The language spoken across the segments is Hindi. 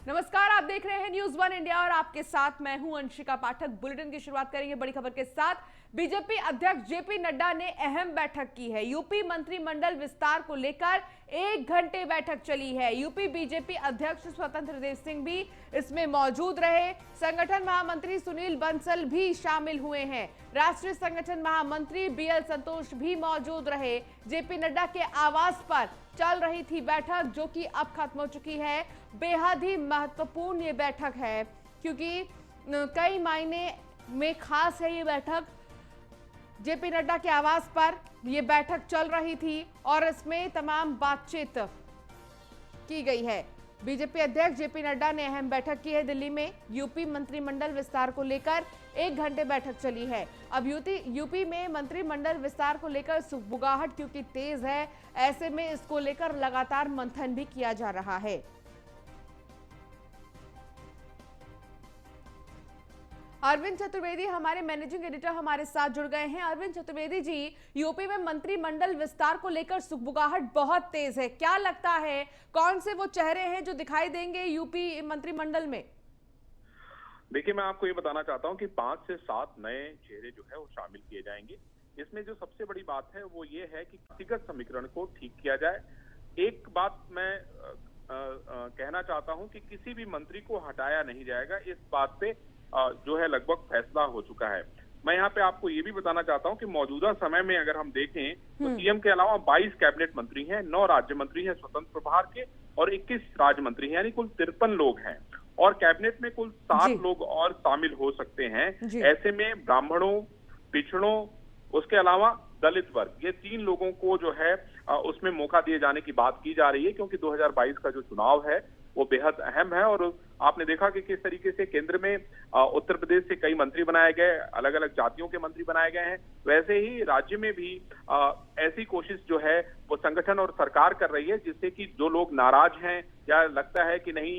नमस्कार, आप देख रहे हैं न्यूज वन इंडिया और आपके साथ मैं हूं अंशिका पाठक। बुलेटिन की शुरुआत करेंगे बड़ी खबर के साथ। बीजेपी अध्यक्ष जेपी नड्डा ने अहम बैठक की है। यूपी मंत्रिमंडल विस्तार को लेकर 1 घंटे बैठक चली है। यूपी बीजेपी अध्यक्ष स्वतंत्र देव सिंह भी इसमें मौजूद रहे। संगठन महामंत्री सुनील बंसल भी शामिल हुए हैं। राष्ट्रीय संगठन महामंत्री बीएल संतोष भी मौजूद रहे। जेपी नड्डा के आवास पर चल रही थी बैठक, जो कि अब खत्म हो चुकी है। बेहद ही महत्वपूर्ण ये बैठक है क्योंकि कई मायने में खास है ये बैठक। जेपी नड्डा के आवास पर ये बैठक चल रही थी और इसमें तमाम बातचीत की गई है। बीजेपी अध्यक्ष जेपी नड्डा ने अहम बैठक की है दिल्ली में। यूपी मंत्रिमंडल विस्तार को लेकर 1 घंटे बैठक चली है। अब यूपी में मंत्रिमंडल विस्तार को लेकर सुगबुगाहट क्योंकि तेज है, ऐसे में इसको लेकर लगातार मंथन भी किया जा रहा है। अरविंद चतुर्वेदी हमारे मैनेजिंग एडिटर हमारे साथ जुड़ गए हैं। अरविंद चतुर्वेदी जी, यूपी में मंत्रिमंडल विस्तार को लेकर सुगबुगाहट बहुत तेज है, क्या लगता है कौन से वो चेहरे हैं जो दिखाई देंगे यूपी मंत्रिमंडल में? देखिए, मैं आपको ये बताना चाहता हूं कि 5 से 7 नए चेहरे जो है वो शामिल किए जाएंगे। इसमें जो सबसे बड़ी बात है वो ये है कि व्यक्तिगत समीकरण को ठीक किया जाए। एक बात मैं कहना चाहता हूं कि किसी भी मंत्री को हटाया नहीं जाएगा, इस बात पे जो है लगभग फैसला हो चुका है। मैं यहाँ पे आपको ये भी बताना चाहता हूँ कि मौजूदा समय में अगर हम देखें तो सीएम के अलावा 22 कैबिनेट मंत्री हैं, 9 राज्य मंत्री हैं स्वतंत्र प्रभार के और 21 राज्य मंत्री हैं, यानी कुल 53 लोग हैं और कैबिनेट में कुल 7 लोग और शामिल हो सकते हैं। ऐसे में ब्राह्मणों, पिछड़ों, उसके अलावा दलित वर्ग, ये 3 लोगों को जो है उसमें मौका दिए जाने की बात की जा रही है क्योंकि 2022 का जो चुनाव है वो बेहद अहम है। और आपने देखा कि किस तरीके से केंद्र में उत्तर प्रदेश से कई मंत्री बनाए गए, अलग अलग जातियों के मंत्री बनाए गए हैं, वैसे ही राज्य में भी ऐसी कोशिश जो है वो संगठन और सरकार कर रही है जिससे कि जो लोग नाराज हैं या लगता है कि नहीं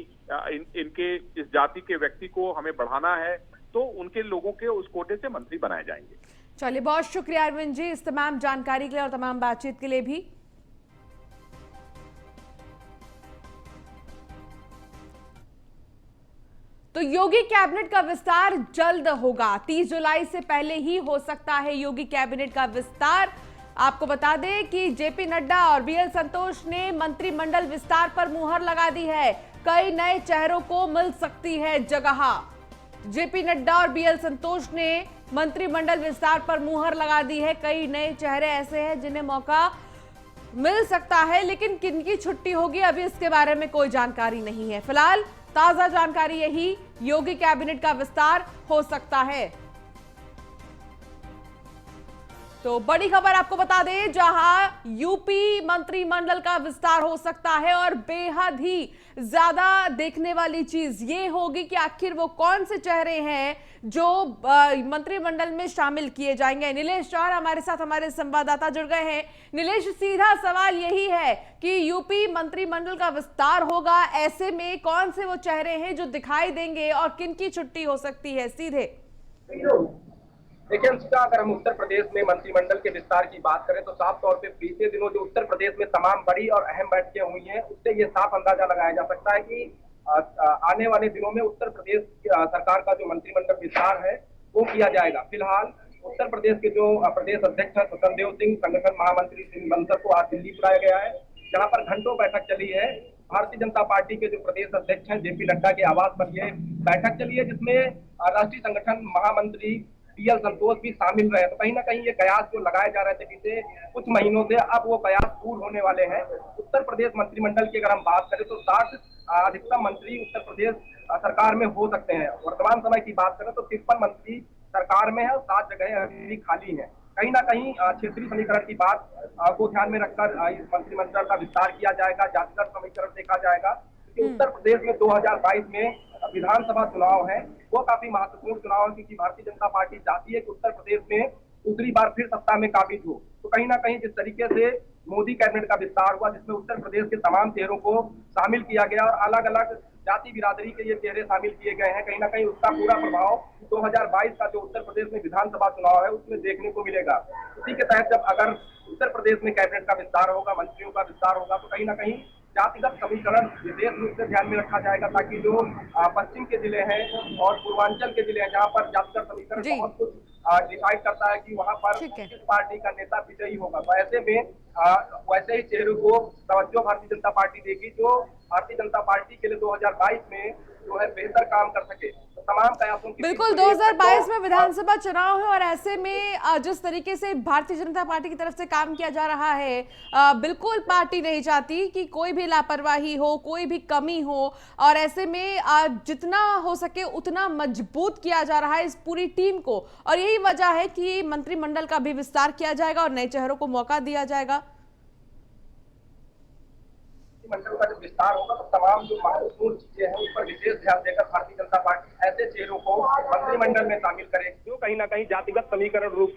इनके इस जाति के व्यक्ति को हमें बढ़ाना है, तो उनके लोगों के उस कोटे से मंत्री बनाए जाएंगे। चलिए, बहुत शुक्रिया अरविंद जी इस तमाम जानकारी के लिए और तमाम बातचीत के लिए भी। तो योगी कैबिनेट का विस्तार जल्द होगा, 30 जुलाई से पहले ही हो सकता है योगी कैबिनेट का विस्तार। आपको बता दें कि जेपी नड्डा और बीएल संतोष ने मंत्रिमंडल विस्तार पर मुहर लगा दी है। कई नए चेहरों को मिल सकती है जगह। जेपी नड्डा और बीएल संतोष ने मंत्रिमंडल विस्तार पर मुहर लगा दी है। कई नए चेहरे ऐसे हैं जिन्हें मौका मिल सकता है, लेकिन किनकी छुट्टी होगी अभी इसके बारे में कोई जानकारी नहीं है। फिलहाल ताजा जानकारी यही, योगी कैबिनेट का विस्तार हो सकता है। तो बड़ी खबर आपको बता दें, जहां यूपी मंत्रिमंडल का विस्तार हो सकता है और बेहद ही ज्यादा देखने वाली चीज ये होगी कि आखिर वो कौन से चेहरे हैं जो मंत्रिमंडल में शामिल किए जाएंगे। नीलेश चौहान हमारे साथ, हमारे संवाददाता जुड़ गए हैं। नीलेश, सीधा सवाल यही है कि यूपी मंत्रिमंडल का विस्तार होगा, ऐसे में कौन से वो चेहरे हैं जो दिखाई देंगे और किनकी छुट्टी हो सकती है? सीधे देखिए अंशिका, अगर हम उत्तर प्रदेश में मंत्रिमंडल के विस्तार की बात करें तो साफ तौर पे बीते दिनों जो उत्तर प्रदेश में तमाम बड़ी और अहम बैठकें हुई हैं, उससे ये साफ अंदाजा लगाया जा सकता है कि आने वाले दिनों में उत्तर प्रदेश सरकार का जो मंत्रिमंडल विस्तार है वो किया जाएगा। फिलहाल उत्तर प्रदेश के जो प्रदेश अध्यक्ष है स्वतंत्र देव सिंह, संगठन महामंत्री सुनील बंसल को आज दिल्ली बुलाया गया है, जहाँ पर घंटों बैठक चली है। भारतीय जनता पार्टी के जो प्रदेश अध्यक्ष हैं जेपी नड्डा के आवास पर यह बैठक चली है, जिसमें राष्ट्रीय संगठन महामंत्री बीएल संतोष भी शामिल रहे। तो कहीं ना कहीं ये कयास जो लगाए जा रहे थे बीते कुछ महीनों से, अब वो कयास पूर्ण होने वाले हैं। उत्तर प्रदेश मंत्रिमंडल की अगर हम बात करें तो 60 अधिकतम मंत्री उत्तर प्रदेश सरकार में हो सकते हैं। वर्तमान समय की बात करें तो 53 मंत्री सरकार में है और 7 जगह अभी खाली है। कहीं ना कहीं क्षेत्रीय समीकरण की बात को ध्यान में रखकर इस मंत्रिमंडल का विस्तार किया जाएगा, जातिगत समीकरण देखा जाएगा। क्योंकि उत्तर प्रदेश में 2022 में विधानसभा चुनाव है, वो काफी महत्वपूर्ण चुनाव है क्योंकि भारतीय जनता पार्टी चाहती है कि उत्तर प्रदेश में दूसरी बार फिर सत्ता में काबिज हो। तो कहीं ना कहीं जिस तरीके से मोदी कैबिनेट का विस्तार हुआ, जिसमें उत्तर प्रदेश के तमाम चेहरों को शामिल किया गया और अलग अलग जाति बिरादरी के ये चेहरे शामिल किए गए हैं, कहीं ना कहीं उसका पूरा प्रभाव 2022 का जो उत्तर प्रदेश में विधानसभा चुनाव है उसमें देखने को मिलेगा। उसी के तहत जब अगर उत्तर प्रदेश में कैबिनेट का विस्तार होगा, मंत्रियों का विस्तार होगा, तो कहीं ना कहीं जातिगत समीकरण विशेष रूप से ध्यान में रखा जाएगा, ताकि जो पश्चिम के जिले हैं और पूर्वांचल के जिले हैं जहां पर जातिगत समीकरण जी। बहुत कुछ डिसाइड करता है कि वहां पर ठीक है। किस पार्टी का नेता विजयी होगा, तो ऐसे में वैसे ही चेहरों को तवज्जो भारतीय जनता पार्टी देगी, जो भारतीय जनता पार्टी के लिए 2022 में जो है बेहतर काम कर सके। तो तमाम प्रयासों की बिल्कुल 2022 में विधानसभा चुनाव है और ऐसे में जिस तरीके से भारतीय जनता पार्टी की तरफ से काम किया जा रहा है, बिल्कुल पार्टी नहीं चाहती कि कोई भी लापरवाही हो, कोई भी कमी हो, और ऐसे में जितना हो सके उतना मजबूत किया जा रहा है इस पूरी टीम को, और यही वजह है कि मंत्रिमंडल का भी विस्तार किया जाएगा और नए चेहरों को मौका दिया जाएगा। मंडल का जब विस्तार होगा तो तमाम जो महत्वपूर्ण चीजें हैं उस पर विशेष ध्यान देकर भारतीय जनता पार्टी ऐसे चेहरों को मंत्रिमंडल में शामिल करेगी जो कहीं ना कहीं जातिगत समीकरण रूप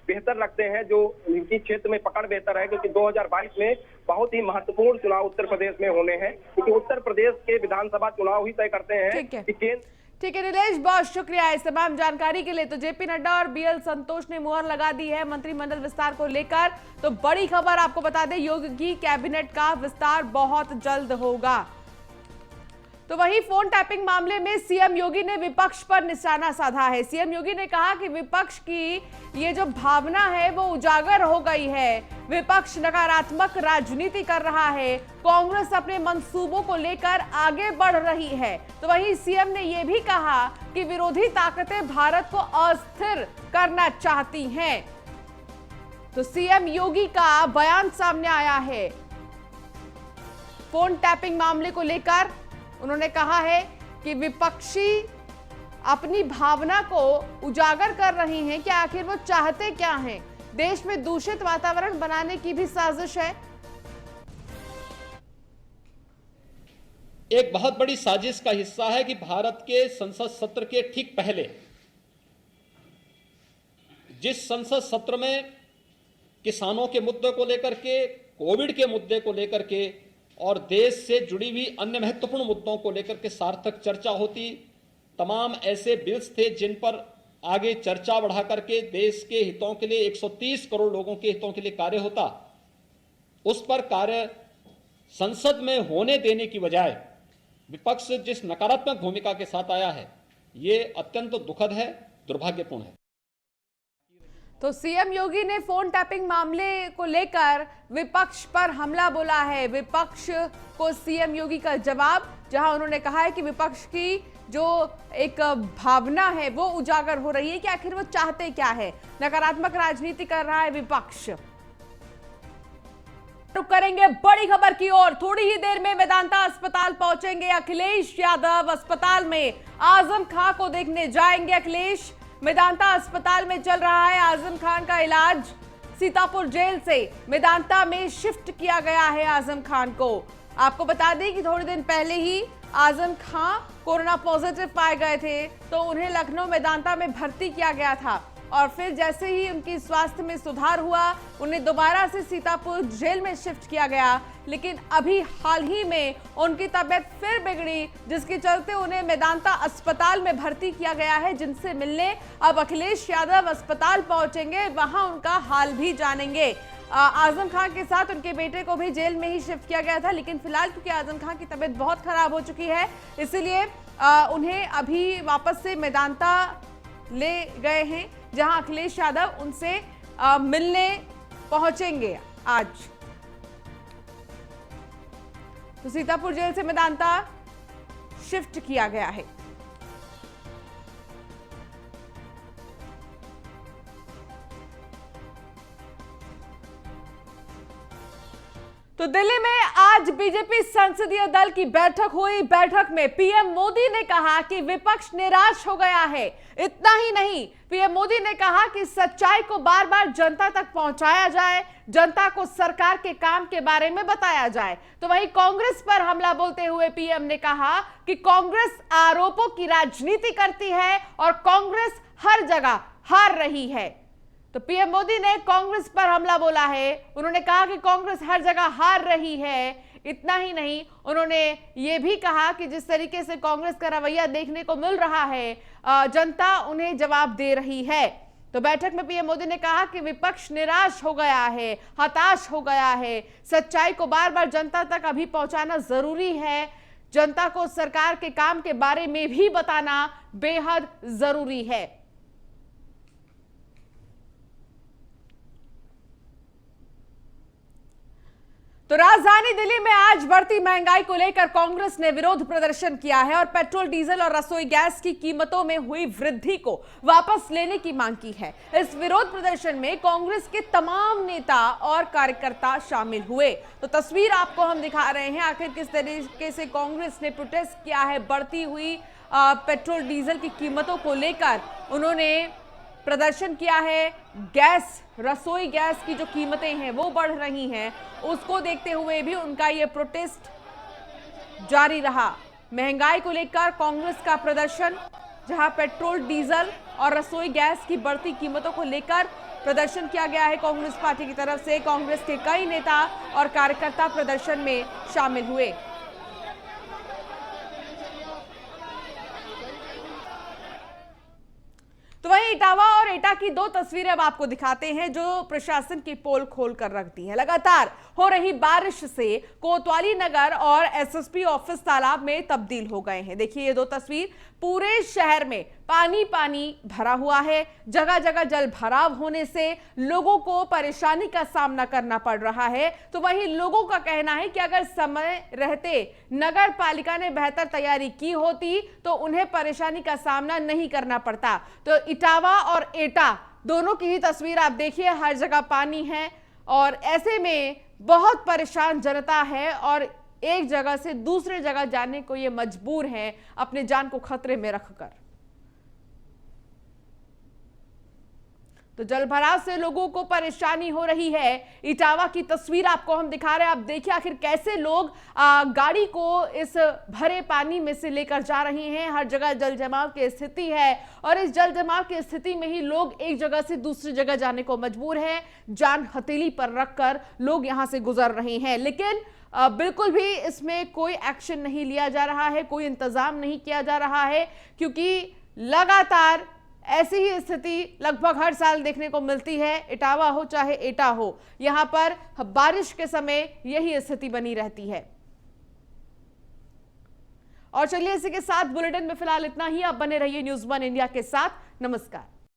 बेहतर रखते हैं, जो इनकी क्षेत्र में पकड़ बेहतर है, क्योंकि 2022 में बहुत ही महत्वपूर्ण चुनाव उत्तर प्रदेश में होने हैं, क्योंकि उत्तर प्रदेश के विधानसभा चुनाव ही तय करते हैं कि केंद्र। ठीक है नीलेश, बहुत शुक्रिया इस तमाम जानकारी के लिए। तो जेपी नड्डा और बीएल संतोष ने मुहर लगा दी है मंत्रिमंडल विस्तार को लेकर। तो बड़ी खबर आपको बता दें, योगी कैबिनेट का विस्तार बहुत जल्द होगा। तो वहीं फोन टैपिंग मामले में सीएम योगी ने विपक्ष पर निशाना साधा है। सीएम योगी ने कहा कि विपक्ष की ये जो भावना है वो उजागर हो गई है, विपक्ष नकारात्मक राजनीति कर रहा है, कांग्रेस अपने मंसूबों को लेकर आगे बढ़ रही है। तो वहीं सीएम ने यह भी कहा कि विरोधी ताकतें भारत को अस्थिर करना चाहती हैं। तो सीएम योगी का बयान सामने आया है फोन टैपिंग मामले को लेकर। उन्होंने कहा है कि विपक्षी अपनी भावना को उजागर कर रही हैं कि आखिर वो चाहते क्या हैं। देश में दूषित वातावरण बनाने की भी साजिश है। एक बहुत बड़ी साजिश का हिस्सा है कि भारत के संसद सत्र के ठीक पहले, जिस संसद सत्र में किसानों के मुद्दे को लेकर के, कोविड के मुद्दे को लेकर के और देश से जुड़ी हुई अन्य महत्वपूर्ण मुद्दों को लेकर के सार्थक चर्चा होती, तमाम ऐसे बिल्स थे जिन पर आगे चर्चा बढ़ा करके देश के हितों के लिए 130 करोड़ लोगों के हितों के लिए कार्य होता, उस पर कार्य संसद में होने देने की बजाय विपक्ष जिस नकारात्मक भूमिका के साथ आया है, ये अत्यंत दुखद है, दुर्भाग्यपूर्ण है। तो सीएम योगी ने फोन टैपिंग मामले को लेकर विपक्ष पर हमला बोला है। विपक्ष को सीएम योगी का जवाब, जहां उन्होंने कहा है कि विपक्ष की जो एक भावना है वो उजागर हो रही है कि आखिर वो चाहते क्या है, नकारात्मक राजनीति कर रहा है विपक्ष। रुक करेंगे बड़ी खबर की ओर। थोड़ी ही देर में मेदांता अस्पताल पहुंचेंगे अखिलेश यादव। अस्पताल में आजम खान को देखने जाएंगे अखिलेश। मेदांता अस्पताल में चल रहा है आजम खान का इलाज। सीतापुर जेल से मेदांता में शिफ्ट किया गया है आजम खान को। आपको बता दें कि थोड़े दिन पहले ही आजम खान कोरोना पॉजिटिव पाए गए थे, तो उन्हें लखनऊ मेदांता में भर्ती किया गया था और फिर जैसे ही उनकी स्वास्थ्य में सुधार हुआ, उन्हें दोबारा से सीतापुर जेल में शिफ्ट किया गया। लेकिन अभी हाल ही में उनकी तबीयत फिर बिगड़ी, जिसके चलते उन्हें मेदांता अस्पताल में भर्ती किया गया है, जिनसे मिलने अब अखिलेश यादव अस्पताल पहुंचेंगे, वहां उनका हाल भी जानेंगे। आजम खान के साथ उनके बेटे को भी जेल में ही शिफ्ट किया गया था, लेकिन फिलहाल क्योंकि आजम खान की तबीयत बहुत खराब हो चुकी है, इसलिए उन्हें अभी वापस से मेदांता ले गए हैं, जहां अखिलेश यादव उनसे मिलने पहुंचेंगे आज। तो सीतापुर जेल से मेदांता शिफ्ट किया गया है। तो दिल्ली में आज बीजेपी संसदीय दल की बैठक हुई। बैठक में पीएम मोदी ने कहा कि विपक्ष निराश हो गया है। इतना ही नहीं, पीएम मोदी ने कहा कि सच्चाई को बार बार जनता तक पहुंचाया जाए, जनता को सरकार के काम के बारे में बताया जाए। तो वहीं कांग्रेस पर हमला बोलते हुए पीएम ने कहा कि कांग्रेस आरोपों की राजनीति करती है और कांग्रेस हर जगह हार रही है। तो पीएम मोदी ने कांग्रेस पर हमला बोला है। उन्होंने कहा कि कांग्रेस हर जगह हार रही है। इतना ही नहीं, उन्होंने ये भी कहा कि जिस तरीके से कांग्रेस का रवैया देखने को मिल रहा है, जनता उन्हें जवाब दे रही है। तो बैठक में पीएम मोदी ने कहा कि विपक्ष निराश हो गया है, हताश हो गया है। सच्चाई को बार बार जनता तक अभी पहुंचाना जरूरी है। जनता को सरकार के काम के बारे में भी बताना बेहद जरूरी है। तो राजधानी दिल्ली में आज बढ़ती महंगाई को लेकर कांग्रेस ने विरोध प्रदर्शन किया है और पेट्रोल, डीजल और रसोई गैस की कीमतों में हुई वृद्धि को वापस लेने की मांग की है। इस विरोध प्रदर्शन में कांग्रेस के तमाम नेता और कार्यकर्ता शामिल हुए। तो तस्वीर आपको हम दिखा रहे हैं, आखिर किस तरीके से कांग्रेस ने प्रोटेस्ट किया है। बढ़ती हुई पेट्रोल, डीजल की कीमतों को लेकर उन्होंने प्रदर्शन किया है। गैस, रसोई गैस की जो कीमतें हैं वो बढ़ रही हैं, उसको देखते हुए भी उनका ये प्रोटेस्ट जारी रहा। महंगाई को लेकर कांग्रेस का प्रदर्शन, जहां पेट्रोल, डीजल और रसोई गैस की बढ़ती कीमतों को लेकर प्रदर्शन किया गया है कांग्रेस पार्टी की तरफ से। कांग्रेस के कई नेता और कार्यकर्ता प्रदर्शन में शामिल हुए। तो वहीं इटावा और एटा की दो तस्वीरें अब आपको दिखाते हैं, जो प्रशासन की पोल खोल कर रखती है। लगातार हो रही बारिश से कोतवाली नगर और एसएसपी ऑफिस तालाब में तब्दील हो गए हैं। देखिए ये दो तस्वीर, पूरे शहर में पानी पानी भरा हुआ है। जगह जगह जल भराव होने से लोगों को परेशानी का सामना करना पड़ रहा है। तो वहीं लोगों का कहना है कि अगर समय रहते नगर पालिका ने बेहतर तैयारी की होती तो उन्हें परेशानी का सामना नहीं करना पड़ता। तो इटावा और एटा दोनों की ही तस्वीर आप देखिए, हर जगह पानी है और ऐसे में बहुत परेशान जनता है और एक जगह से दूसरे जगह जाने को ये मजबूर हैं अपने जान को खतरे में रखकर। तो जलभराव से लोगों को परेशानी हो रही है। इटावा की तस्वीर आपको हम दिखा रहे हैं। आप देखिए आखिर कैसे लोग गाड़ी को इस भरे पानी में से लेकर जा रहे हैं। हर जगह जल जमाव की स्थिति है और इस जल जमाव की स्थिति में ही लोग एक जगह से दूसरी जगह जाने को मजबूर हैं। जान हथेली पर रखकर लोग यहां से गुजर रहे हैं, लेकिन बिल्कुल भी इसमें कोई एक्शन नहीं लिया जा रहा है, कोई इंतजाम नहीं किया जा रहा है, क्योंकि लगातार ऐसी ही स्थिति लगभग हर साल देखने को मिलती है। इटावा हो चाहे एटा हो, यहां पर बारिश के समय यही स्थिति बनी रहती है। और चलिए इसी के साथ बुलेटिन में फिलहाल इतना ही। आप बने रहिए न्यूज़ 1 इंडिया के साथ। नमस्कार।